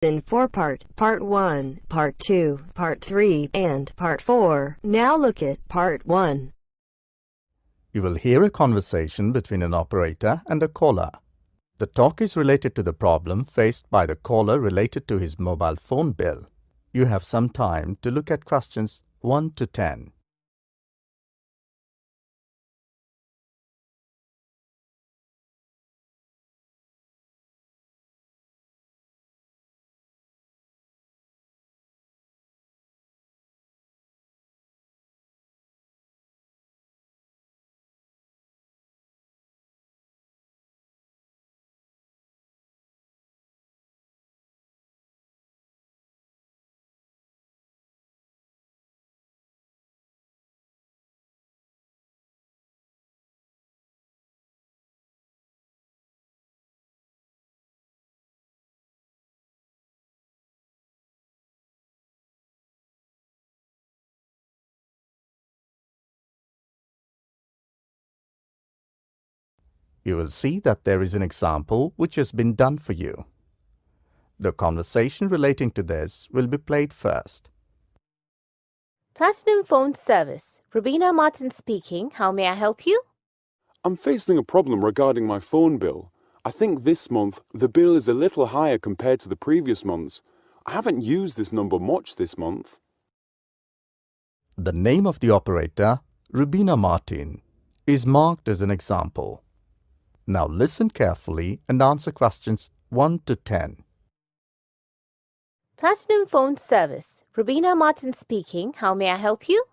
in 4-part, Part 1, Part 2, Part 3, and Part 4. Now look at Part 1. You will hear a conversation between an operator and a caller. The talk is related to the problem faced by the caller related to his mobile phone bill. You have some time to look at questions 1 to 10. You will see that there is an example which has been done for you. The conversation relating to this will be played first. Platinum Phone Service. Rubina Martin speaking. How may I help you? I'm facing a problem regarding my phone bill. I think this month the bill is a little higher compared to the previous months. I haven't used this number much this month. The name of the operator, Rubina Martin, is marked as an example. Now listen carefully and answer questions 1 to 10. Platinum Phone Service. Rubina Martin speaking. How may I help you?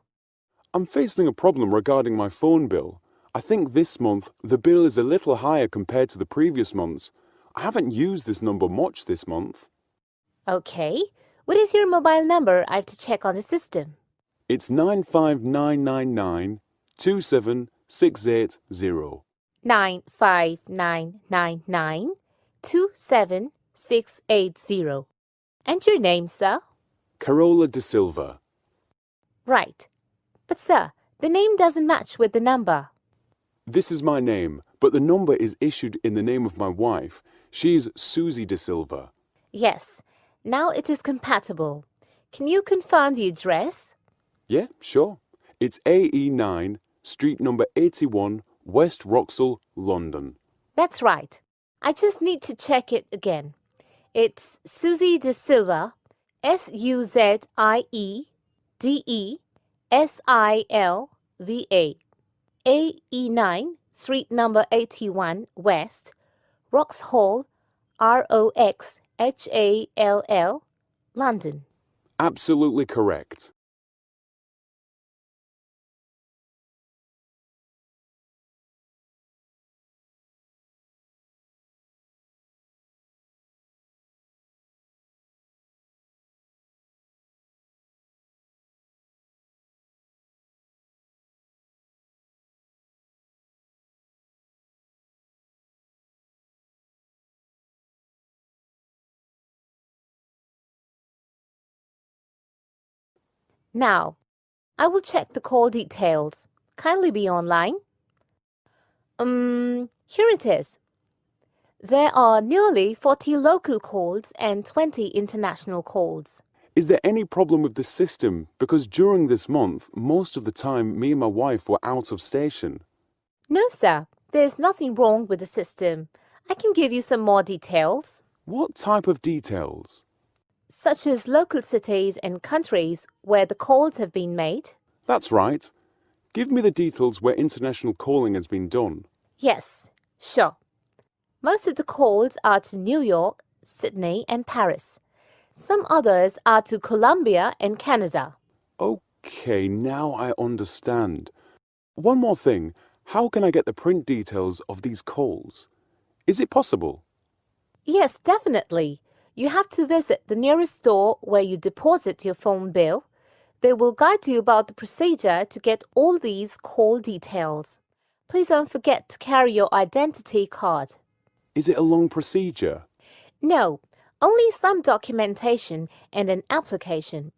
I'm facing a problem regarding my phone bill. I think this month the bill is a little higher compared to the previous months. I haven't used this number much this month. Okay. What is your mobile number? I have to check on the system. It's 95999 27680. 95999 27680. And your name, sir? Carola de Silva. Right. But, sir, the name doesn't match with the number. This is my name, but the number is issued in the name of my wife. She is Susie de Silva. Yes. Now it is compatible. Can you confirm the address? Yeah, sure. It's AE9, street number 81, West Wroxall, London. That's right. I just need to check it again. It's Susie de Silva, SUZIEDESILVA, AE9, street number 81, West, Wroxall, ROXHALL, London. Absolutely correct. Now, I will check the call details. Kindly be online. Here it is. There are nearly 40 local calls and 20 international calls. Is there any problem with the system? Because during this month, most of the time, me and my wife were out of station. No, sir. There's nothing wrong with the system. I can give you some more details. What type of details? Such as local cities and countries where the calls have been made. That's right. Give me the details where international calling has been done. Yes, sure. Most of the calls are to New York, Sydney and Paris. Some others are to Colombia and Canada. Okay, now I understand. One more thing. How can I get the print details of these calls? Is it possible? Yes, definitely. You have to visit the nearest store where you deposit your phone bill. They will guide you about the procedure to get all these call details. Please don't forget to carry your identity card. Is it a long procedure? No, only some documentation and an application.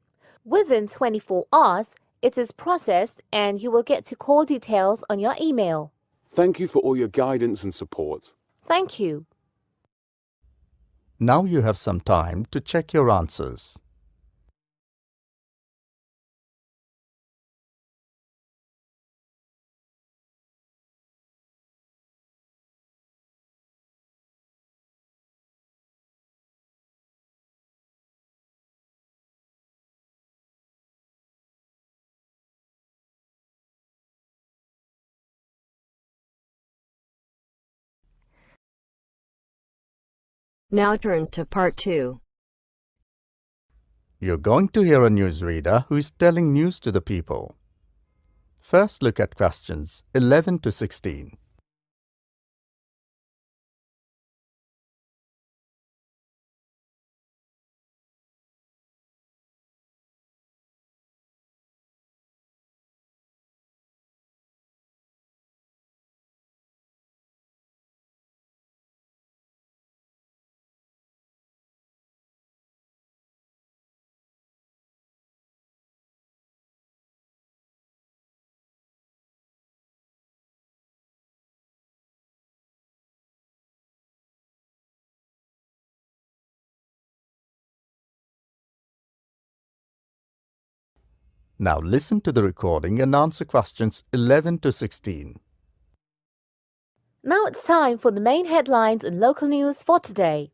Within 24 hours, it is processed and you will get to call details on your email. Thank you for all your guidance and support. Thank you. Now you have some time to check your answers. Now turns to part 2. You're going to hear a newsreader who is telling news to the people. First, look at questions 11 to 16. Now listen to the recording and answer questions 11 to 16. Now it's time for the main headlines and local news for today.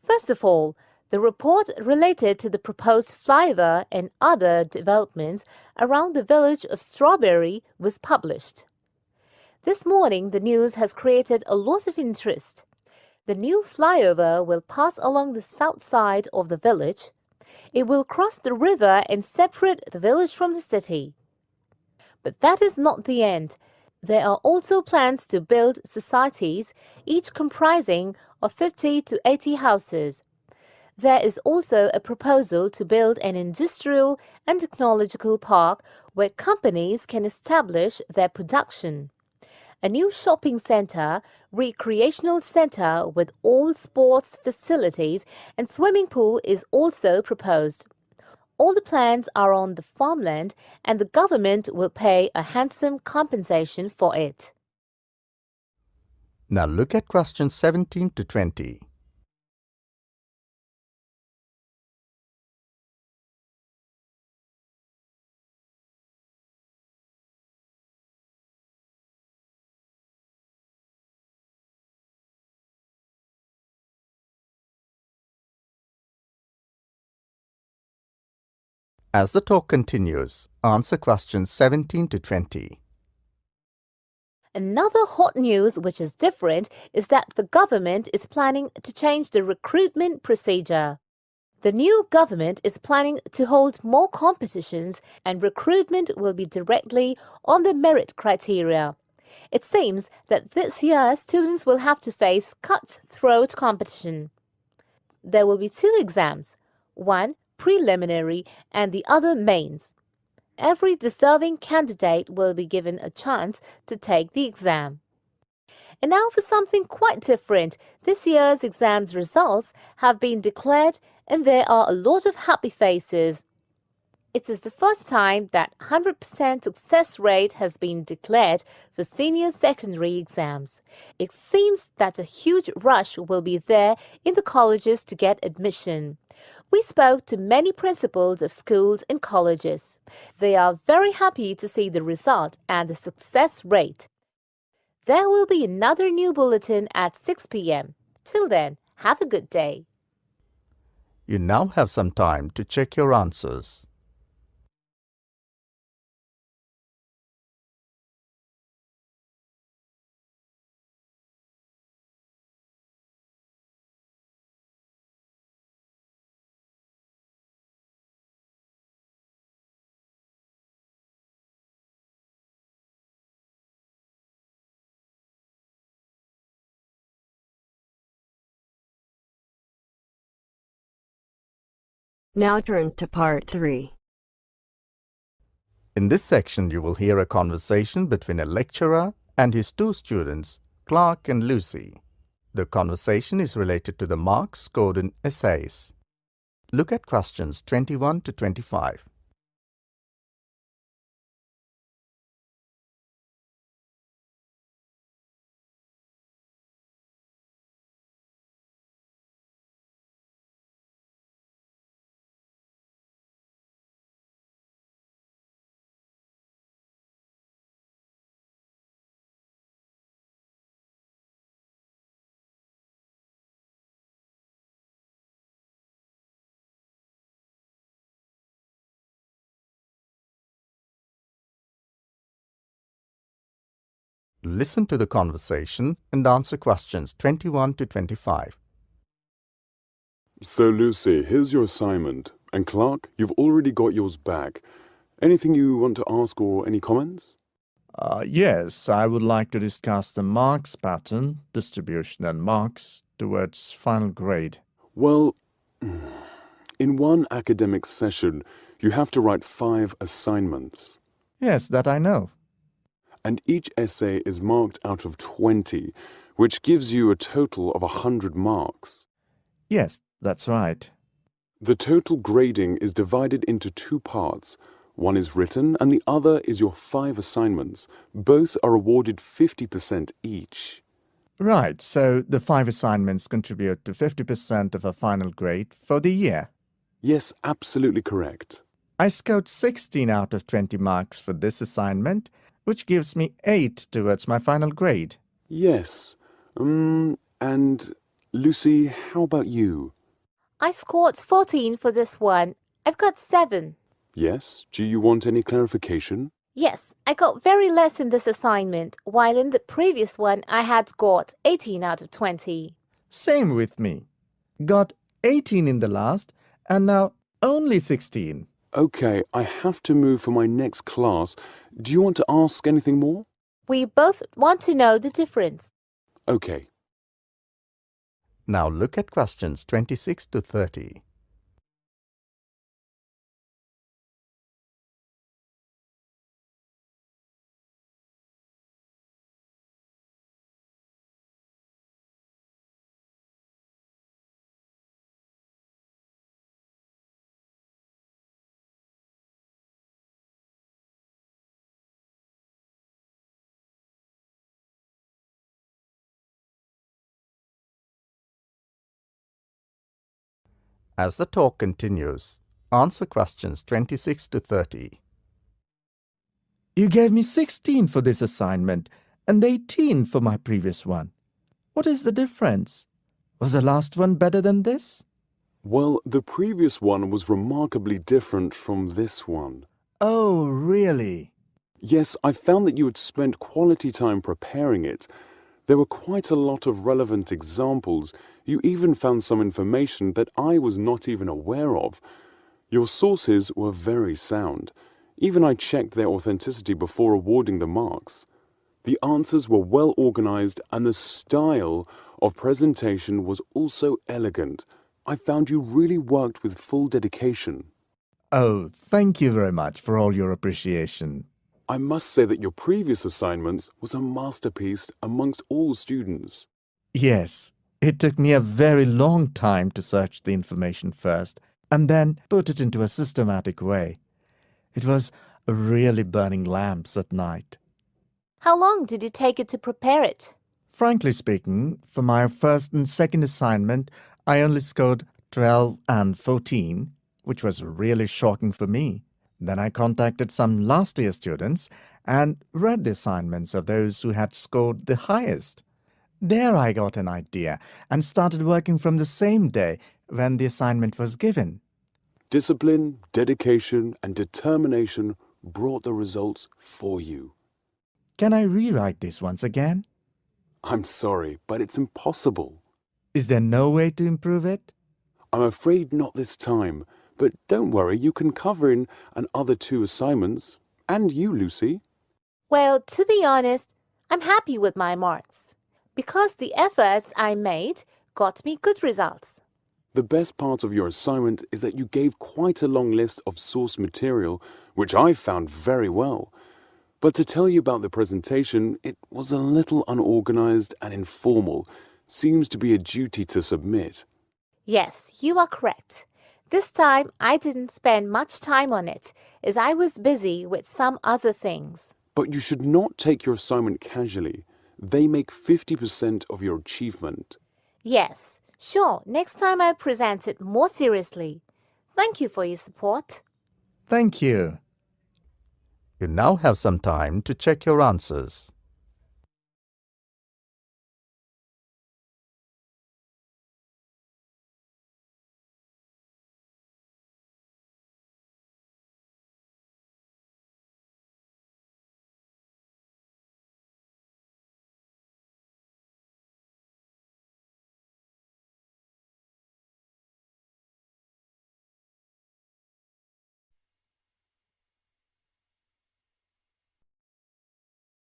First of all, the report related to the proposed flyover and other developments around the village of Strawberry was published. This morning, the news has created a lot of interest. The new flyover will pass along the south side of the village. It will cross the river and separate the village from the city. But that is not the end. There are also plans to build societies, each comprising of 50 to 80 houses. There is also a proposal to build an industrial and technological park where companies can establish their production. A new shopping center, recreational center with all sports facilities and swimming pool is also proposed. All the plans are on the farmland and the government will pay a handsome compensation for it. Now look at questions 17 to 20. As the talk continues, answer questions 17 to 20. Another hot news which is different is that the government is planning to change the recruitment procedure. The new government is planning to hold more competitions and recruitment will be directly on the merit criteria. It seems that this year students will have to face cutthroat competition. There will be 2 exams, one preliminary and the other mains. Every deserving candidate will be given a chance to take the exam. And now for something quite different. This year's exams results have been declared and there are a lot of happy faces. It is the first time that 100% success rate has been declared for senior secondary exams. It seems that a huge rush will be there in the colleges to get admission. We spoke to many principals of schools and colleges. They are very happy to see the result and the success rate. There will be another new bulletin at 6 p.m. Till then, have a good day. You now have some time to check your answers. Now turns to part 3. In this section, you will hear a conversation between a lecturer and his 2 students, Clark and Lucy. The conversation is related to the marks scored in essays. Look at questions 21 to 25. Listen to the conversation and answer questions 21 to 25. So, Lucy, here's your assignment. And Clark, you've already got yours back. Anything you want to ask or any comments? Yes, I would like to discuss the marks pattern, distribution and marks towards final grade. Well, in one academic session, you have to write 5 assignments. Yes, that I know. And each essay is marked out of 20, which gives you a total of 100 marks. Yes, that's right. The total grading is divided into 2 parts. One is written and the other is your 5 assignments. Both are awarded 50% each. Right, so the 5 assignments contribute to 50% of a final grade for the year. Yes, absolutely correct. I scored 16 out of 20 marks for this assignment, which gives me 8 towards my final grade. Yes. And Lucy, how about you? I scored 14 for this one. I've got 7. Yes? Do you want any clarification? Yes, I got very less in this assignment, while in the previous one I had got 18 out of 20. Same with me. Got 18 in the last, and now only 16. Okay, I have to move for my next class. Do you want to ask anything more? We both want to know the difference. Okay. Now look at questions 26 to 30. As the talk continues, answer questions 26 to 30. You gave me 16 for this assignment and 18 for my previous one. What is the difference? Was the last one better than this? Well, the previous one was remarkably different from this one. Oh, really? Yes, I found that you had spent quality time preparing it. There were quite a lot of relevant examples. You even found some information that I was not even aware of. Your sources were very sound. Even I checked their authenticity before awarding the marks. The answers were well organized and the style of presentation was also elegant. I found you really worked with full dedication. Oh, thank you very much for all your appreciation. I must say that your previous assignments was a masterpiece amongst all students. Yes, it took me a very long time to search the information first and then put it into a systematic way. It was really burning lamps at night. How long did it take you to prepare it? Frankly speaking, for my first and second assignment, I only scored 12 and 14, which was really shocking for me. Then I contacted some last year students and read the assignments of those who had scored the highest. There I got an idea and started working from the same day when the assignment was given. Discipline, dedication, and determination brought the results for you. Can I rewrite this once again? I'm sorry, but it's impossible. Is there no way to improve it? I'm afraid not this time, but don't worry, you can cover in another 2 assignments. And you, Lucy. Well, to be honest, I'm happy with my marks, because the efforts I made got me good results. The best part of your assignment is that you gave quite a long list of source material, which I found very well. But to tell you about the presentation, it was a little unorganized and informal. Seems to be a duty to submit. Yes, you are correct. This time I didn't spend much time on it, as I was busy with some other things. But you should not take your assignment casually. They make 50% of your achievement. Yes, sure, next time I'll present it more seriously. Thank you for your support. Thank you. You now have some time to check your answers.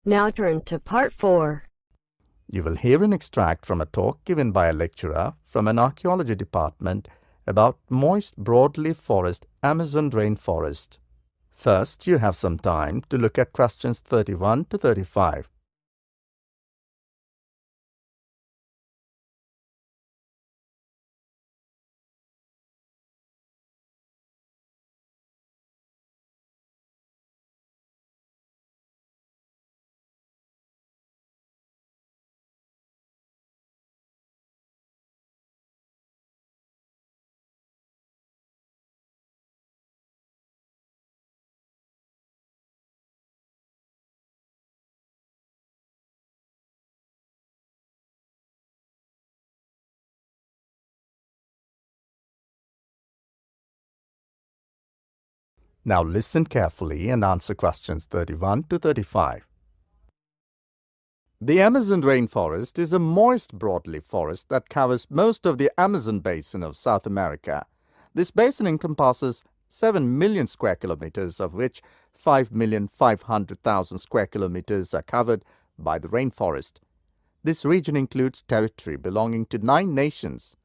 Now turns to Part 4. You will hear an extract from a talk given by a lecturer from an archaeology department about moist broadleaf forest, Amazon rainforest. First, you have some time to look at questions 31 to 35. Now listen carefully and answer questions 31 to 35. The Amazon rainforest is a moist broadleaf forest that covers most of the Amazon basin of South America. This basin encompasses 7 million square kilometers, of which 5,500,000 square kilometers are covered by the rainforest. This region includes territory belonging to 9 nations.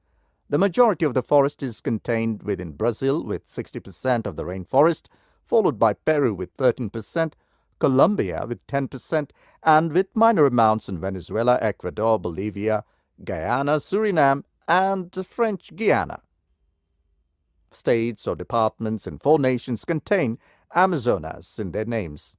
The majority of the forest is contained within Brazil with 60% of the rainforest, followed by Peru with 13%, Colombia with 10%, and with minor amounts in Venezuela, Ecuador, Bolivia, Guyana, Suriname, and French Guiana. States or departments in 4 nations contain Amazonas in their names.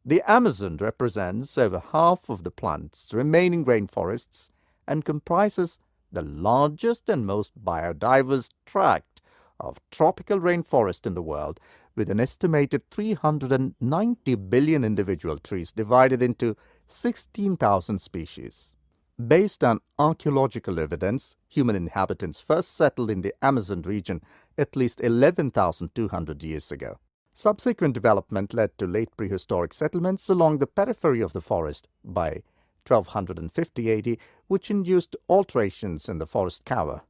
The Amazon represents over half of the planet's remaining rainforests and comprises the largest and most biodiverse tract of tropical rainforest in the world, with an estimated 390 billion individual trees divided into 16,000 species. Based on archaeological evidence, human inhabitants first settled in the Amazon region at least 11,200 years ago. Subsequent development led to late prehistoric settlements along the periphery of the forest by 1250 AD, which induced alterations in the forest cover.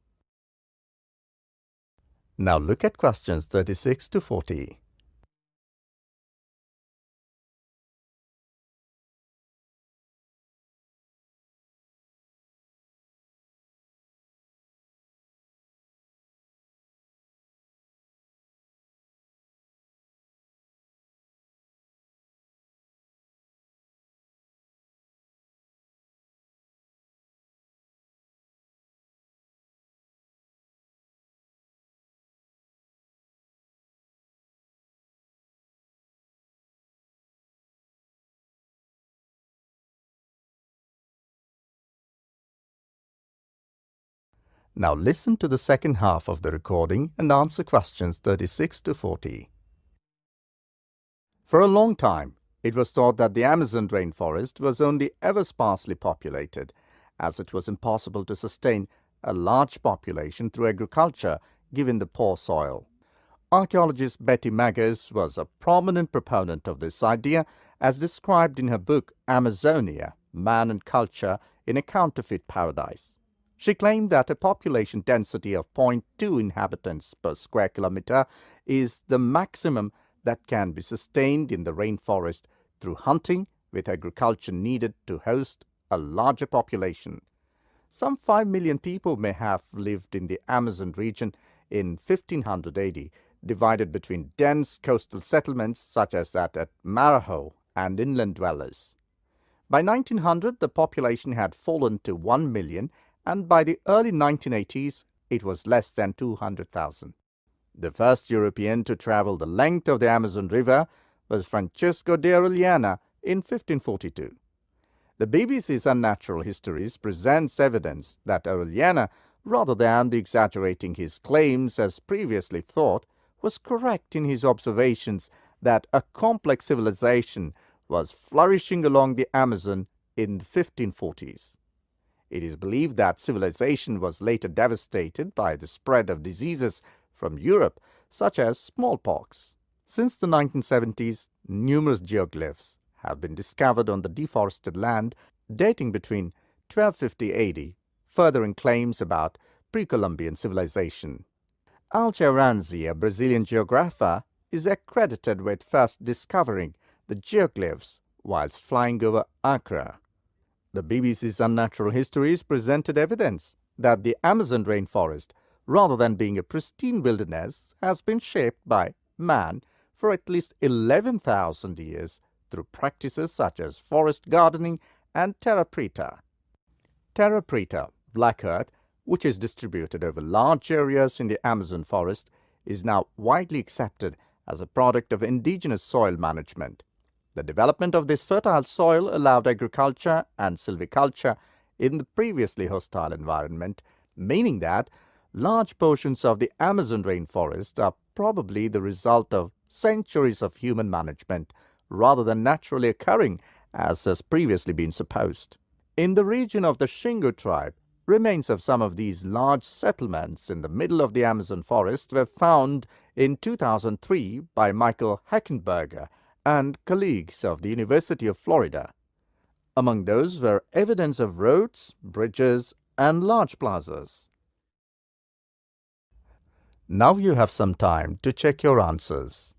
Now look at questions 36 to 40. Now listen to the second half of the recording and answer questions 36 to 40. For a long time, it was thought that the Amazon rainforest was only ever sparsely populated, as it was impossible to sustain a large population through agriculture given the poor soil. Archaeologist Betty Maggers was a prominent proponent of this idea, as described in her book Amazonia, Man and Culture in a Counterfeit Paradise. She claimed that a population density of 0.2 inhabitants per square kilometer is the maximum that can be sustained in the rainforest through hunting, with agriculture needed to host a larger population. Some 5 million people may have lived in the Amazon region in 1500 AD, divided between dense coastal settlements such as that at Marajo and inland dwellers. By 1900, the population had fallen to 1 million, and by the early 1980s, it was less than 200,000. The first European to travel the length of the Amazon River was Francesco de Orellana in 1542. The BBC's Unnatural Histories presents evidence that Orellana, rather than exaggerating his claims as previously thought, was correct in his observations that a complex civilization was flourishing along the Amazon in the 1540s. It is believed that civilization was later devastated by the spread of diseases from Europe, such as smallpox. Since the 1970s, numerous geoglyphs have been discovered on the deforested land dating between 1250 AD, furthering claims about pre-Columbian civilization. Alceu Ranzi, a Brazilian geographer, is accredited with first discovering the geoglyphs whilst flying over Accra. The BBC's Unnatural Histories presented evidence that the Amazon rainforest, rather than being a pristine wilderness, has been shaped by man for at least 11,000 years through practices such as forest gardening and terra preta. Terra preta, black earth, which is distributed over large areas in the Amazon forest, is now widely accepted as a product of indigenous soil management. The development of this fertile soil allowed agriculture and silviculture in the previously hostile environment, meaning that large portions of the Amazon rainforest are probably the result of centuries of human management rather than naturally occurring as has previously been supposed. In the region of the Shingo tribe, remains of some of these large settlements in the middle of the Amazon forest were found in 2003 by Michael Heckenberger and colleagues of the University of Florida. Among those were evidence of roads, bridges, and large plazas. Now you have some time to check your answers.